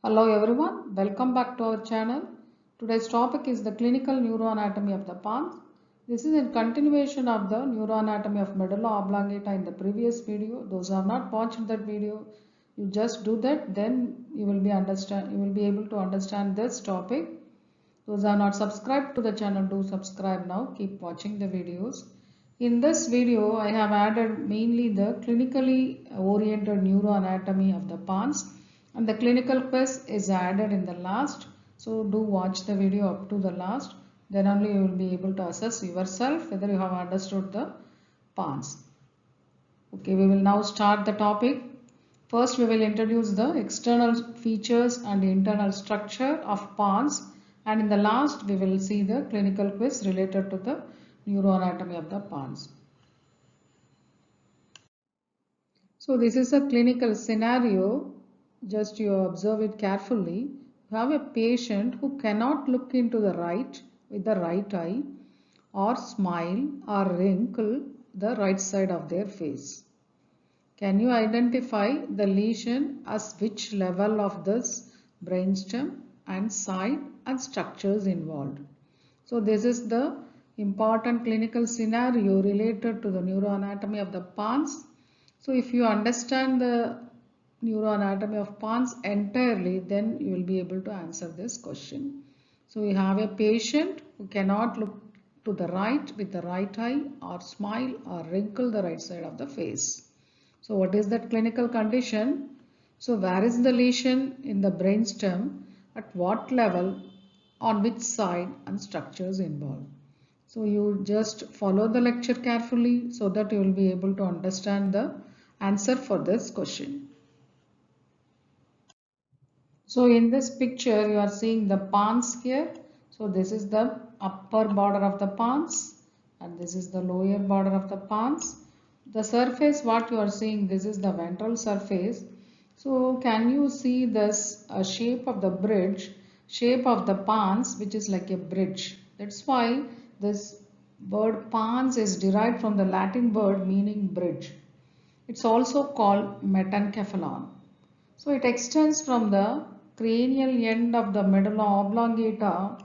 Hello everyone, welcome back to our channel. Today's topic is the clinical neuroanatomy of the pons. This is in continuation of the neuroanatomy of medulla oblongata in the previous video. Those who have not watched that video, you just do that, then you will be able to understand this topic. Those who are not subscribed to the channel, do subscribe now. Keep watching the videos. In this video, I have added mainly the clinically oriented neuroanatomy of the pons, and the clinical quiz is added in the last. So do watch the video up to the last. Then only you will be able to assess yourself whether you have understood the pons. Okay, we will now start the topic. First, we will introduce the external features and internal structure of pons, and in the last, we will see the clinical quiz related to the neuroanatomy of the pons. So, this is a clinical scenario. Just you observe it carefully. You have a patient who cannot look into the right with the right eye, or smile or wrinkle the right side of their face. Can you identify the lesion as which level of this brainstem and side and structures involved? So this is the important clinical scenario related to the neuroanatomy of the pons. So if you understand the neuroanatomy of pons entirely, then you will be able to answer this question. So we have a patient who cannot look to the right with the right eye or smile or wrinkle the right side of the face. So what is that clinical condition? So where is the lesion in the brainstem, at what level, on which side, and structures involved? So you just follow the lecture carefully so that you will be able to understand the answer for this question. So in this picture you are seeing the pons here. So this is the upper border of the pons and this is the lower border of the pons. The surface what you are seeing, this is the ventral surface. So can you see this shape of the bridge, shape of the pons, which is like a bridge. That's why this word pons is derived from the Latin word meaning bridge. It's also called metencephalon. So it extends from the cranial end of the medulla oblongata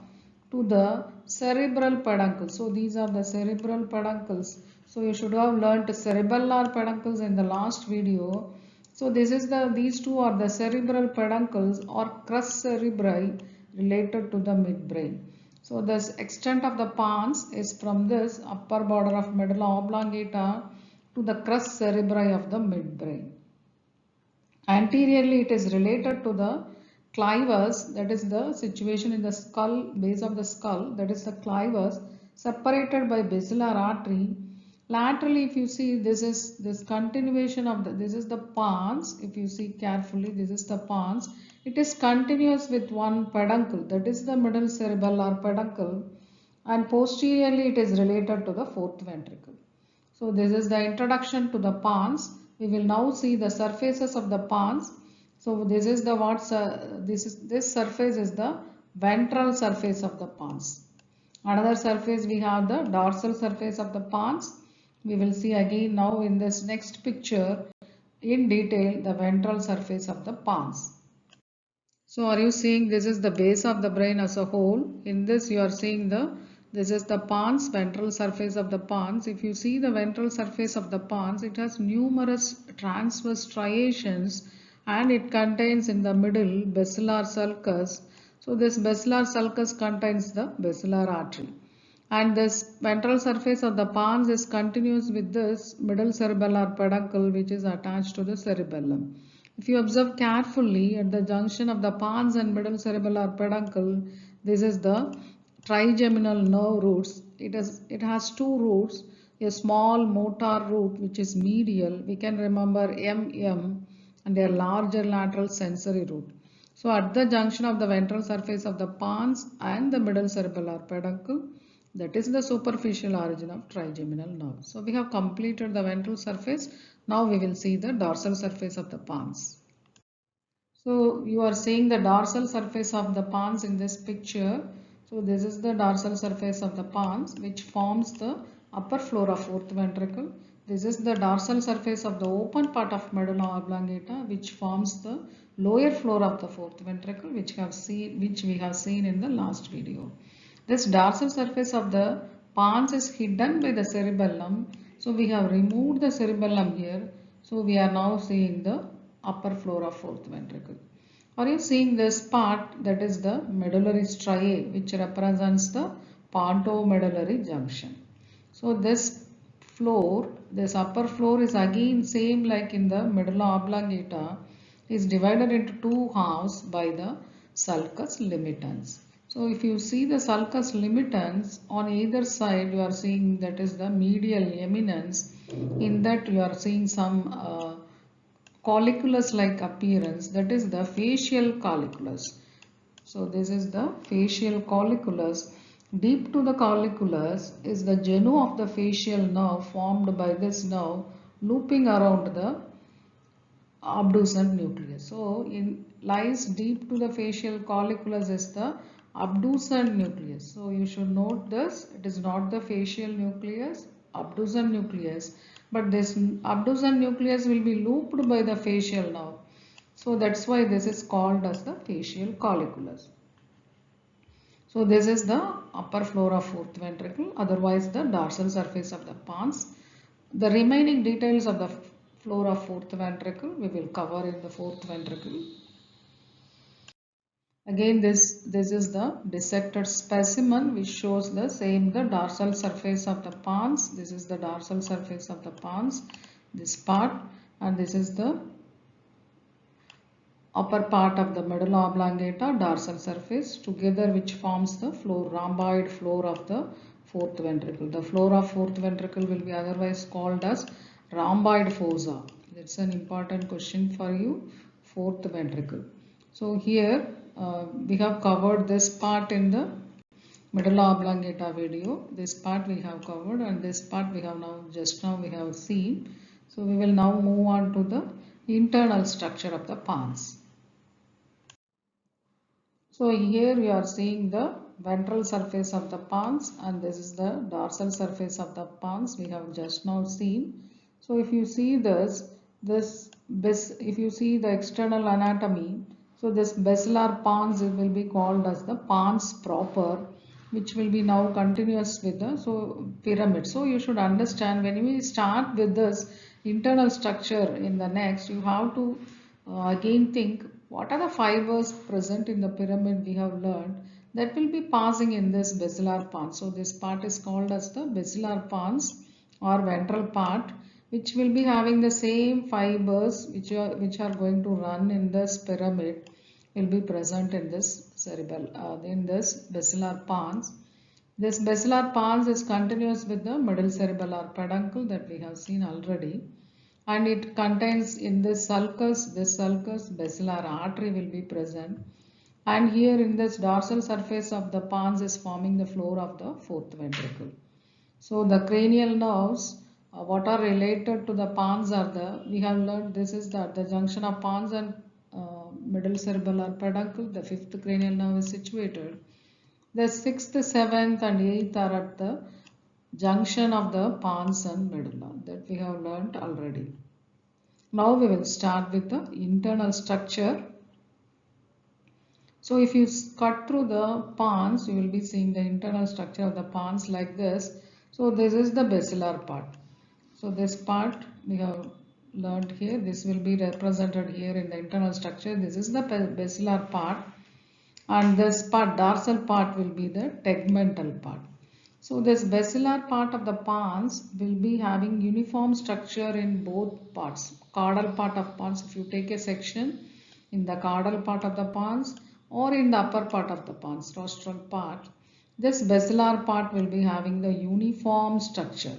to the cerebral peduncle. So these are the cerebral peduncles. So you should have learnt cerebellar peduncles in the last video. So these two are the cerebral peduncles or crus cerebri related to the midbrain. So this extent of the pons is from this upper border of medulla oblongata to the crus cerebri of the midbrain. Anteriorly, it is related to the clivus, that is the situation in the skull, base of the skull, that is the clivus, separated by basilar artery. Laterally, if you see, this is this continuation of this is the pons. If you see carefully, this is the pons. It is continuous with one peduncle, that is the middle cerebellar peduncle, and posteriorly it is related to the fourth ventricle. So this is the introduction to the pons. We will now see the surfaces of the pons. So this is the this surface is the ventral surface of the pons. Another surface we have the dorsal surface of the pons. We will see again now in this next picture in detail the ventral surface of the pons. So are you seeing this is the base of the brain as a whole? In this you are seeing this is the pons, ventral surface of the pons. If you see the ventral surface of the pons, it has numerous transverse striations and it contains in the middle basilar sulcus. So this basilar sulcus contains the basilar artery. And this ventral surface of the pons is continuous with this middle cerebellar peduncle which is attached to the cerebellum. If you observe carefully at the junction of the pons and middle cerebellar peduncle, this is the trigeminal nerve roots. It has two roots, a small motor root which is medial, we can remember MM, and a larger lateral sensory root. So at the junction of the ventral surface of the pons and the middle cerebellar peduncle, that is the superficial origin of trigeminal nerve. So we have completed the ventral surface. Now we will see the dorsal surface of the pons. So you are seeing the dorsal surface of the pons in this picture. So this is the dorsal surface of the pons which forms the upper floor of fourth ventricle. This is the dorsal surface of the open part of medulla oblongata, which forms the lower floor of the fourth ventricle, which we have seen in the last video. This dorsal surface of the pons is hidden by the cerebellum. So we have removed the cerebellum here. So we are now seeing the upper floor of fourth ventricle. Are you seeing this part, that is the medullary striae, which represents the pontomedullary junction. So this floor, this upper floor is again same like in the medulla oblongata, is divided into two halves by the sulcus limitans. So if you see the sulcus limitans on either side, you are seeing that is the medial eminence. In that you are seeing some colliculus like appearance, that is the facial colliculus. So this is the facial colliculus. Deep to the colliculus is the genu of the facial nerve formed by this nerve looping around the abducent nucleus. So lies deep to the facial colliculus is the abducent nucleus. So you should note this, it is not the facial nucleus, abducent nucleus, but this abducent nucleus will be looped by the facial nerve. So that's why this is called as the facial colliculus. So this is the upper floor of fourth ventricle, otherwise the dorsal surface of the pons. The remaining details of the floor of fourth ventricle we will cover in the fourth ventricle. Again this is the dissected specimen which shows the same the dorsal surface of the pons. This is the dorsal surface of the pons, this part, and this is the upper part of the medulla oblongata dorsal surface together, which forms the floor, rhomboid floor of the fourth ventricle. The floor of fourth ventricle will be otherwise called as rhomboid fossa. That's an important question for you, fourth ventricle. So here we have covered this part in the medulla oblongata video. This part we have covered, and this part we have just now we have seen. So we will now move on to the internal structure of the pons. So here we are seeing the ventral surface of the pons, and this is the dorsal surface of the pons we have just now seen. So if you see if you see the external anatomy, so this basilar pons will be called as the pons proper, which will be now continuous with the pyramid. So you should understand, when we start with this internal structure in the next, you have to again think what are the fibers present in the pyramid we have learned that will be passing in this basilar pons. So this part is called as the basilar pons or ventral part, which will be having the same fibers which are going to run in this pyramid will be present in this in this basilar pons. This basilar pons is continuous with the middle cerebellar peduncle that we have seen already, and it contains in this sulcus basilar artery will be present, and here in this dorsal surface of the pons is forming the floor of the fourth ventricle. So the cranial nerves what are related to the pons are we have learned this is the junction of pons and middle cerebellar peduncle. The fifth cranial nerve is situated. The sixth, seventh and eighth are at the junction of the pons and medulla that we have learnt already. Now we will start with the internal structure. So if you cut through the pons, you will be seeing the internal structure of the pons like this. So this is the basilar part. So this part we have learnt here. This will be represented here in the internal structure. This is the basilar part, and this part, dorsal part, will be the tegmental part. So this basilar part of the pons will be having uniform structure in both parts. Caudal part of pons, if you take a section in the caudal part of the pons or in the upper part of the pons, rostral part, this basilar part will be having the uniform structure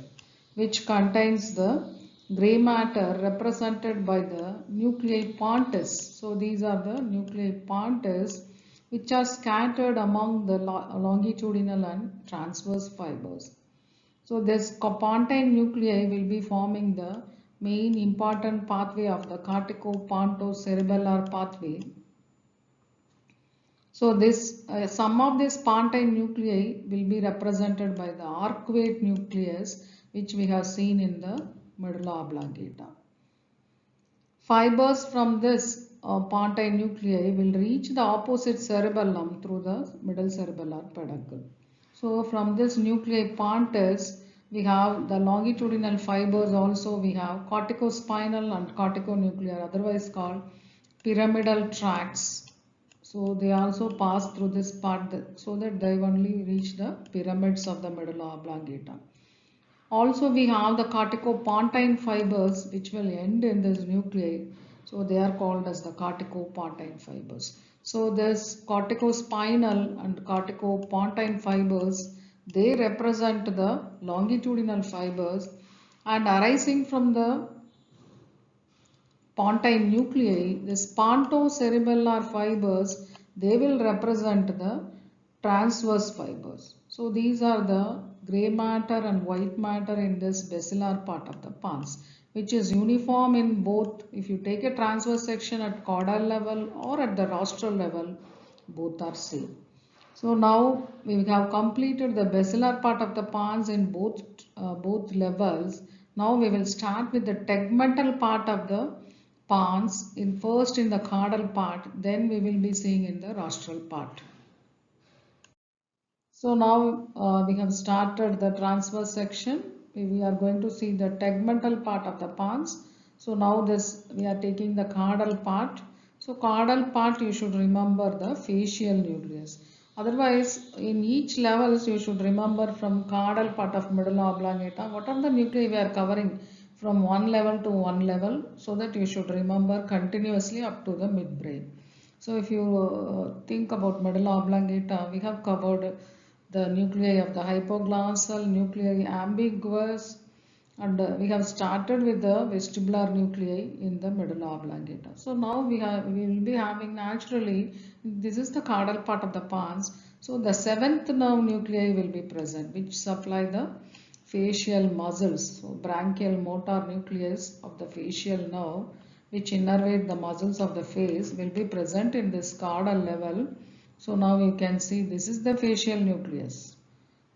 which contains the grey matter represented by the nuclei pontis. So these are the nuclei pontis which are scattered among the longitudinal and transverse fibers. So this pontine nuclei will be forming the main important pathway of the cortico-pontocerebellar pathway. So this some of these pontine nuclei will be represented by the arcuate nucleus, which we have seen in the medulla oblongata. Fibers from this pontine nuclei will reach the opposite cerebellum through the middle cerebellar peduncle. So from this nuclei pontis, we have the longitudinal fibers also. We have corticospinal and corticonuclear, otherwise called pyramidal tracts. So they also pass through this part so that they only reach the pyramids of the medulla oblongata. Also, we have the corticopontine fibers which will end in this nuclei. So they are called as the corticopontine fibers. So this corticospinal and corticopontine fibers, they represent the longitudinal fibers, and arising from the pontine nuclei, this pontocerebellar fibers, they will represent the transverse fibers. So these are the grey matter and white matter in this basilar part of the pons, which is uniform in both. If you take a transverse section at caudal level or at the rostral level, both are same. So now we have completed the basilar part of the pons in both levels. Now we will start with the tegmental part of the pons first in the caudal part, then we will be seeing in the rostral part. So now we have started the transverse section. We are going to see the tegmental part of the pons. So now we are taking the caudal part. So caudal part, you should remember the facial nucleus. Otherwise, in each levels you should remember from caudal part of medulla oblongata what are the nuclei we are covering from one level to one level, so that you should remember continuously up to the midbrain. So if you think about medulla oblongata, we have covered the nuclei of the hypoglossal, nuclei ambiguous, and we have started with the vestibular nuclei in the medulla oblongata. So now we will be having naturally, this is the caudal part of the pons. So the seventh nerve nuclei will be present, which supply the facial muscles. So branchial motor nucleus of the facial nerve, which innervate the muscles of the face, will be present in this caudal level. So now you can see this is the facial nucleus.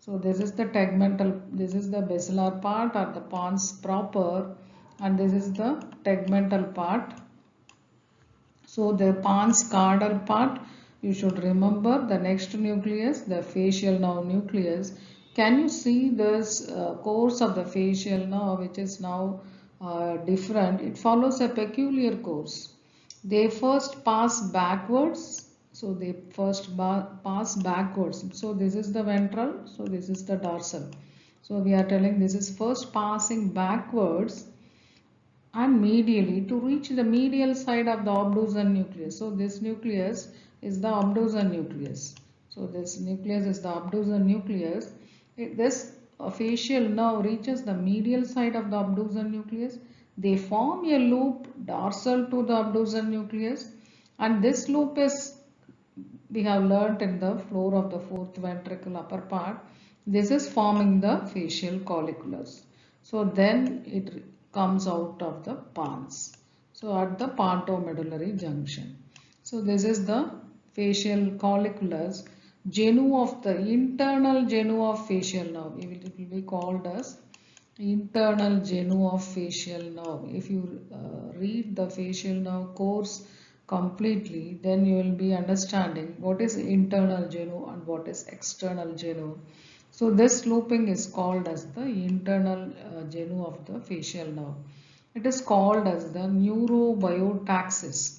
So this is the tegmental, this is the basilar part or the pons proper, and this is the tegmental part. So the pons caudal part, you should remember the next nucleus, the facial nerve nucleus. Can you see this course of the facial nerve, which is now different? It follows a peculiar course. They first pass backwards. So they first pass backwards. So this is the ventral. So this is the dorsal. So we are telling this is first passing backwards and medially to reach the medial side of the obtuse nucleus. So this nucleus is the obtuse nucleus. So this nucleus is the obtuse nucleus. This facial nerve reaches the medial side of the obtuse nucleus. They form a loop dorsal to the obtuse nucleus, and this loop is, we have learnt in the floor of the fourth ventricle upper part. This is forming the facial colliculus. So then it comes out of the pons. So at the pontomedullary junction. So this is the facial colliculus, genu of the internal genu of facial nerve. It will be called as internal genu of facial nerve. If you read the facial nerve course completely, then you will be understanding what is internal genu and what is external genu. So this looping is called as the internal genu of the facial nerve. It is called as the neurobiotaxis.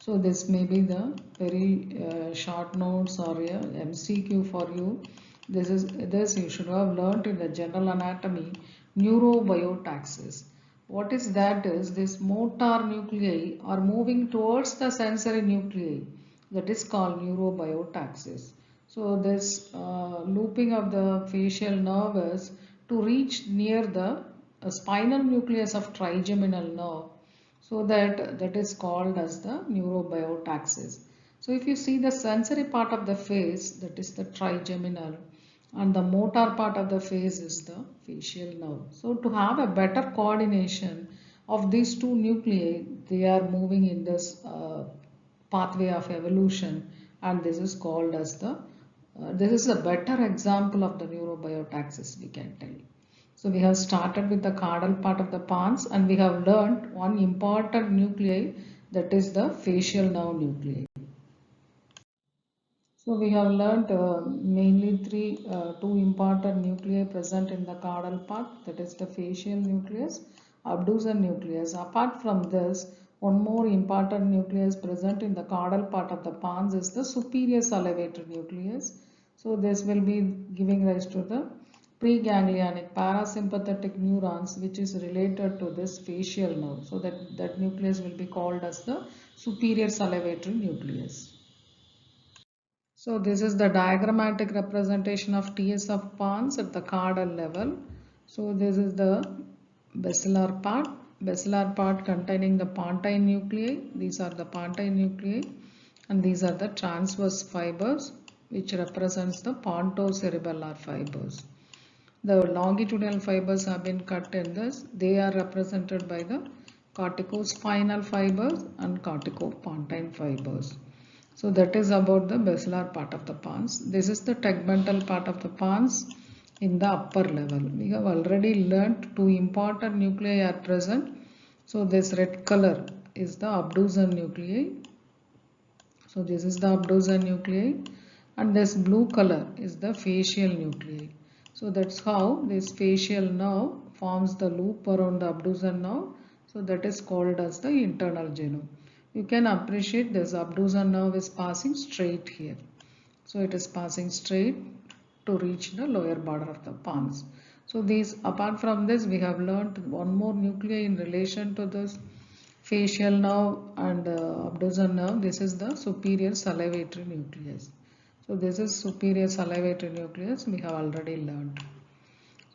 So this may be the very short notes or a MCQ for you. This you should have learnt in the general anatomy, neurobiotaxis. What is that is this motor nuclei are moving towards the sensory nuclei, that is called neurobiotaxis. So this looping of the facial nerve is to reach near the spinal nucleus of trigeminal nerve. So that is called as the neurobiotaxis. So if you see the sensory part of the face, that is the trigeminal, and the motor part of the face is the facial nerve. So to have a better coordination of these two nuclei, they are moving in this pathway of evolution, and this is called as the this is a better example of the neurobiotaxis, we can tell. So we have started with the caudal part of the pons and we have learnt one important nuclei, that is the facial nerve nuclei. So we have learnt mainly two important nuclei present in the caudal part, that is the facial nucleus, abducens nucleus. Apart from this, one more important nucleus present in the caudal part of the pons is the superior salivatory nucleus. So this will be giving rise to the preganglionic parasympathetic neurons, which is related to this facial nerve. So that nucleus will be called as the superior salivatory nucleus. So this is the diagrammatic representation of TS of pons at the caudal level. So this is the basilar part containing the pontine nuclei. These are the pontine nuclei and these are the transverse fibers which represents the pontocerebellar fibers. The longitudinal fibers have been cut in this. They are represented by the corticospinal fibers and corticopontine fibers. So that is about the basilar part of the pons. This is the tegmental part of the pons in the upper level. We have already learnt two important nuclei are present. So this red color is the abducens nuclei. So this is the abducens nuclei and this blue color is the facial nuclei. So that's how this facial nerve forms the loop around the abducens nerve. So that is called as the internal genome. You can appreciate this abducens nerve is passing straight here. So it is passing straight to reach the lower border of the pons. So these, apart from this, we have learnt one more nuclei in relation to this facial nerve and abducens nerve. This is the superior salivatory nucleus. So this is superior salivatory nucleus we have already learnt.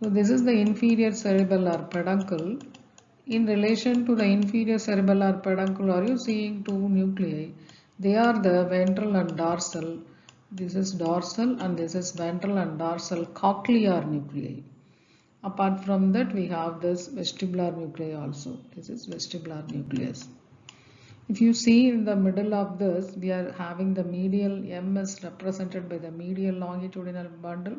So this is the inferior cerebellar peduncle. In relation to the inferior cerebellar peduncle, are you seeing two nuclei? They are the ventral and dorsal. This is dorsal and this is ventral and dorsal cochlear nuclei. Apart from that, we have this vestibular nuclei also. This is vestibular nucleus. If you see in the middle of this, we are having the medial MS represented by the medial longitudinal bundle,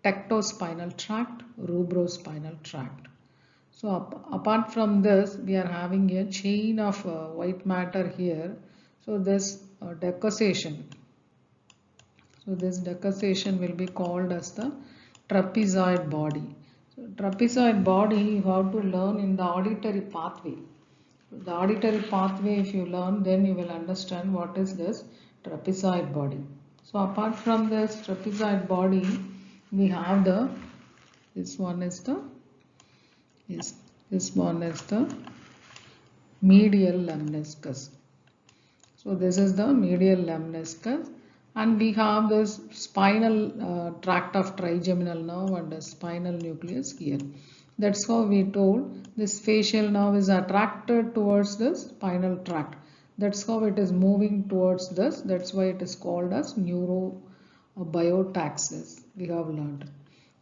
tectospinal tract, rubrospinal tract. So apart from this, we are having a chain of white matter here. So this decussation. So this decussation will be called as the trapezoid body. So trapezoid body you have to learn in the auditory pathway. The auditory pathway if you learn, then you will understand what is this trapezoid body. So apart from this trapezoid body, we have this one is the medial lemniscus. So this is the medial lemniscus and we have this spinal tract of trigeminal nerve and the spinal nucleus here. That's how we told this facial nerve is attracted towards the spinal tract. That's how it is moving towards this. That's why it is called as neurobiotaxis. We have learned.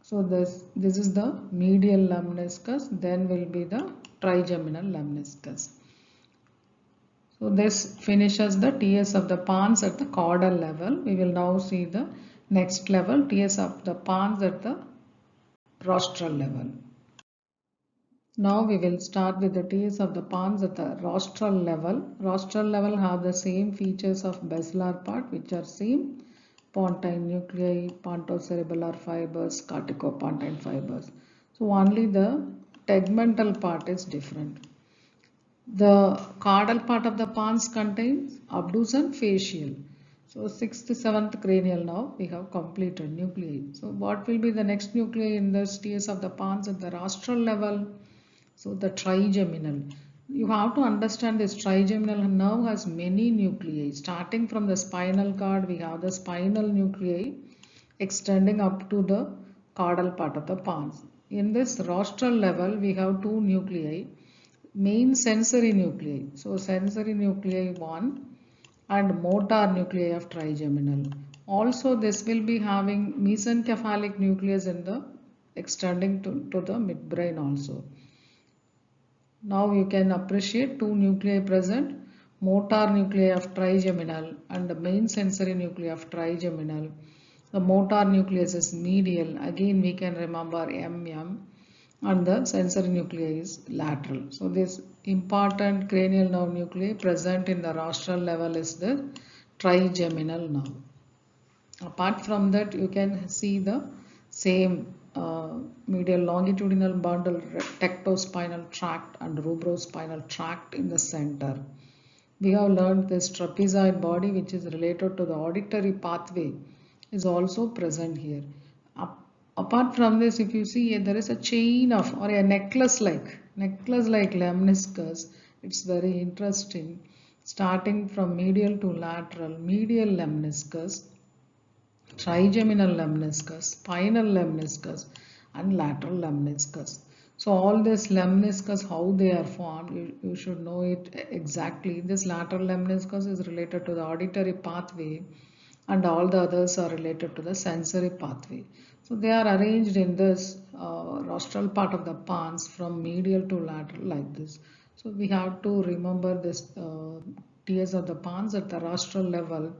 So this is the medial lemniscus, then will be the trigeminal lemniscus. So this finishes the TS of the pons at the caudal level. We will now see the next level, TS of the pons at the rostral level. Now we will start with the TS of the pons at the rostral level. Rostral level have the same features of basilar part which are same. Pontine nuclei, pontocerebellar fibers, corticopontine fibers. So only the tegmental part is different. The caudal part of the pons contains abducens facial. So 6th, 7th cranial now we have completed nuclei. So what will be the next nuclei in the TS of the pons at the rostral level? So the trigeminal. You have to understand this trigeminal nerve has many nuclei. Starting from the spinal cord, we have the spinal nuclei extending up to the caudal part of the pons. In this rostral level, we have two nuclei, main sensory nuclei. So sensory nuclei 1 and motor nuclei of trigeminal. Also, this will be having mesencephalic nucleus in the extending to the midbrain also. Now you can appreciate two nuclei present, motor nuclei of trigeminal and the main sensory nuclei of trigeminal. The motor nucleus is medial. Again we can remember MM. and the sensory nuclei is lateral. So this important cranial nerve nuclei present in the rostral level is the trigeminal nerve. Apart from that, you can see the same medial longitudinal bundle tectospinal tract and rubrospinal tract in the center. We have learned this trapezoid body, which is related to the auditory pathway, is also present here. Apart from this, if you see, there is a chain of or a necklace like lemniscus. It's very interesting. Starting from medial to lateral, medial lemniscus, trigeminal lemniscus, spinal lemniscus, and lateral lemniscus. So all this lemniscus, how they are formed, you should know it exactly. This lateral lemniscus is related to the auditory pathway and all the others are related to the sensory pathway. So they are arranged in this rostral part of the pons from medial to lateral like this. So we have to remember this tiers of the pons at the rostral level.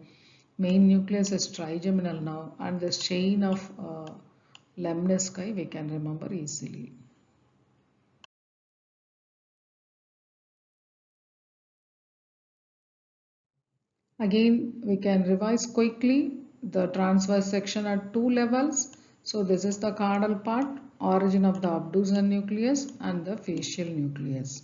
Main nucleus is trigeminal now, and this chain of lemnisci we can remember easily. Again, we can revise quickly the transverse section at two levels. So this is the caudal part, origin of the abducens nucleus and the facial nucleus.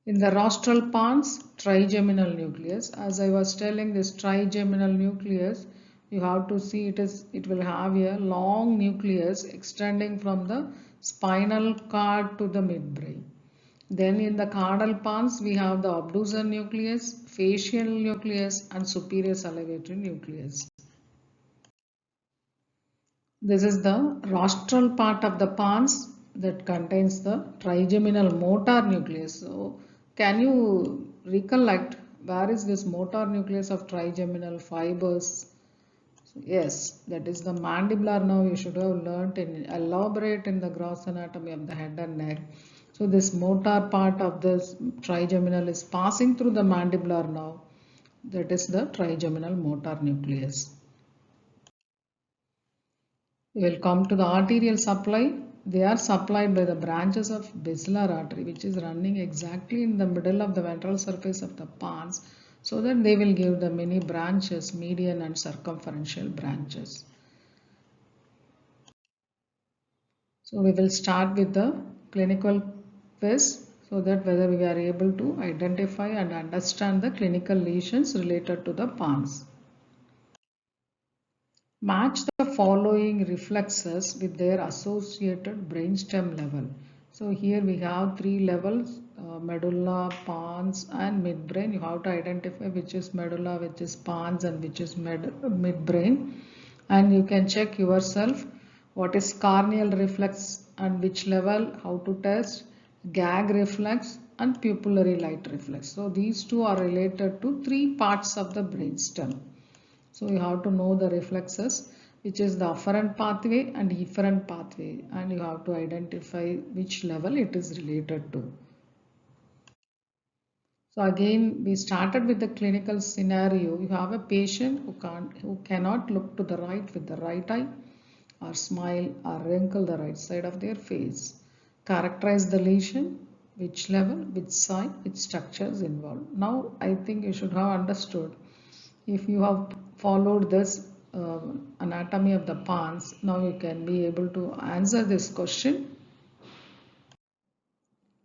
In the rostral pons, trigeminal nucleus. As I was telling, this trigeminal nucleus, you have to see it will have a long nucleus extending from the spinal cord to the midbrain. Then in the caudal pons, we have the abducens nucleus, facial nucleus, and superior salivatory nucleus. This is the rostral part of the pons that contains the trigeminal motor nucleus. So, can you recollect where is this motor nucleus of trigeminal fibers? So, yes, that is the mandibular nerve. You should have learnt in elaborate in the gross anatomy of the head and neck. So, this motor part of this trigeminal is passing through the mandibular nerve. That is the trigeminal motor nucleus. We will come to the arterial supply. They are supplied by the branches of basilar artery, which is running exactly in the middle of the ventral surface of the pons, so that they will give the many branches, median and circumferential branches. So we will start with the clinical quiz, so that whether we are able to identify and understand the clinical lesions related to the pons. Match the following reflexes with their associated brainstem level. So here we have three levels, medulla, pons and midbrain. You have to identify which is medulla, which is pons and which is midbrain. And you can check yourself what is corneal reflex and which level, how to test, gag reflex and pupillary light reflex. So these two are related to three parts of the brainstem. So you have to know the reflexes, which is the afferent pathway and efferent pathway, and you have to identify which level it is related to. So again, we started with the clinical scenario. You have a patient who cannot look to the right with the right eye, or smile or wrinkle the right side of their face. Characterize the lesion, which level, which size, which structures involved. Now I think you should have understood. If you have followed this anatomy of the pons, now you can be able to answer this question.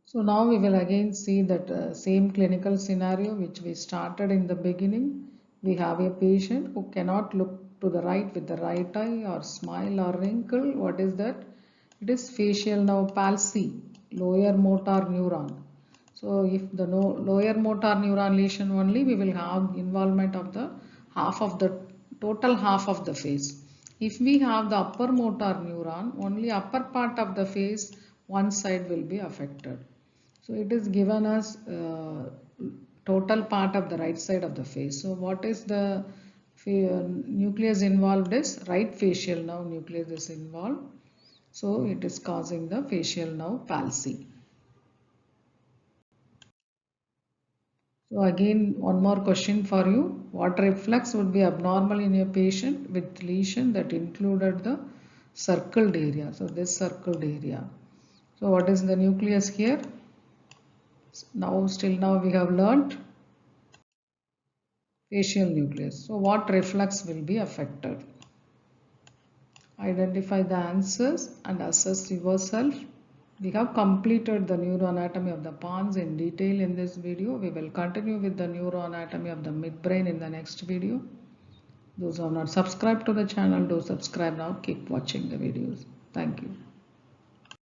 So now we will again see that same clinical scenario which we started in the beginning. We have a patient who cannot look to the right with the right eye or smile or wrinkle. What is that? It is facial nerve palsy, lower motor neuron. So if the lower motor neuron lesion only, we will have involvement of the total half of the face. If we have the upper motor neuron, only upper part of the face, one side will be affected. So it is given as total part of the right side of the face. So what is the nucleus involved is right facial nerve nucleus is involved. So it is causing the facial nerve palsy. So again, one more question for you. What reflex would be abnormal in a patient with lesion that included the circled area. So this circled area. So what is the nucleus here? Now still now we have learnt facial nucleus. So what reflex will be affected? Identify the answers and assess yourself. We have completed the neuroanatomy of the pons in detail in this video. We will continue with the neuroanatomy of the midbrain in the next video. Those who are not subscribed to the channel, do subscribe now. Keep watching the videos. Thank you.